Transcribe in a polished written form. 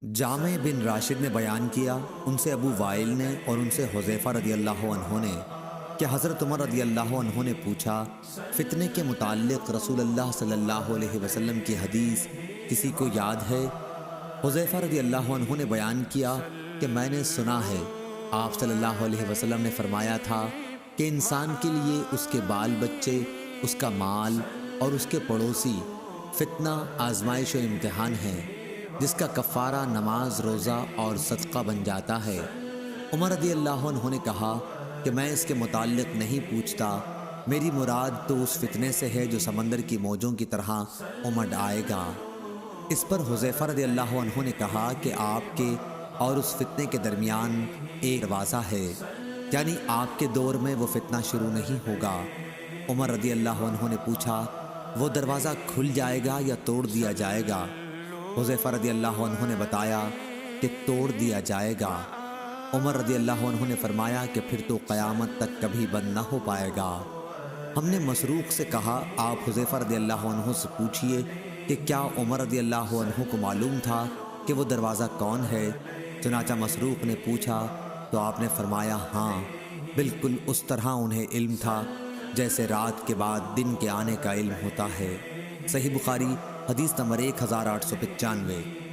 جامع بن راشد نے بیان کیا، ان سے ابو وائل نے اور ان سے حذیفہ رضی اللہ عنہ نے کہ حضرت عمر رضی اللہ عنہ نے پوچھا، فتنے کے متعلق رسول اللہ صلی اللہ علیہ وسلم کی حدیث کسی کو یاد ہے؟ حذیفہ رضی اللہ عنہ نے بیان کیا کہ میں نے سنا ہے، آپ صلی اللہ علیہ وسلم نے فرمایا تھا کہ انسان کے لیے اس کے بال بچے، اس کا مال اور اس کے پڑوسی فتنہ، آزمائش و امتحان ہے، جس کا کفارہ نماز، روزہ اور صدقہ بن جاتا ہے۔ عمر رضی اللہ عنہ نے کہا کہ میں اس کے متعلق نہیں پوچھتا، میری مراد تو اس فتنے سے ہے جو سمندر کی موجوں کی طرح امڈ آئے گا۔ اس پر حذیفہ رضی اللہ عنہ نے کہا کہ آپ کے اور اس فتنے کے درمیان ایک دروازہ ہے، یعنی آپ کے دور میں وہ فتنہ شروع نہیں ہوگا۔ عمر رضی اللہ عنہ نے پوچھا، وہ دروازہ کھل جائے گا یا توڑ دیا جائے گا؟ حذیفہ رضی اللہ عنہ نے بتایا کہ توڑ دیا جائے گا۔ عمر رضی اللہ عنہ نے فرمایا کہ پھر تو قیامت تک کبھی بند نہ ہو پائے گا۔ ہم نے مسروق سے کہا، آپ حذیفہ رضی اللہ عنہ سے پوچھئے کہ کیا عمر رضی اللہ عنہ کو معلوم تھا کہ وہ دروازہ کون ہے؟ چنانچہ مسروق نے پوچھا تو آپ نے فرمایا، ہاں، بالکل اس طرح انہیں علم تھا جیسے رات کے بعد دن کے آنے کا علم ہوتا ہے۔ صحیح بخاری، حدیث نمبر 1895۔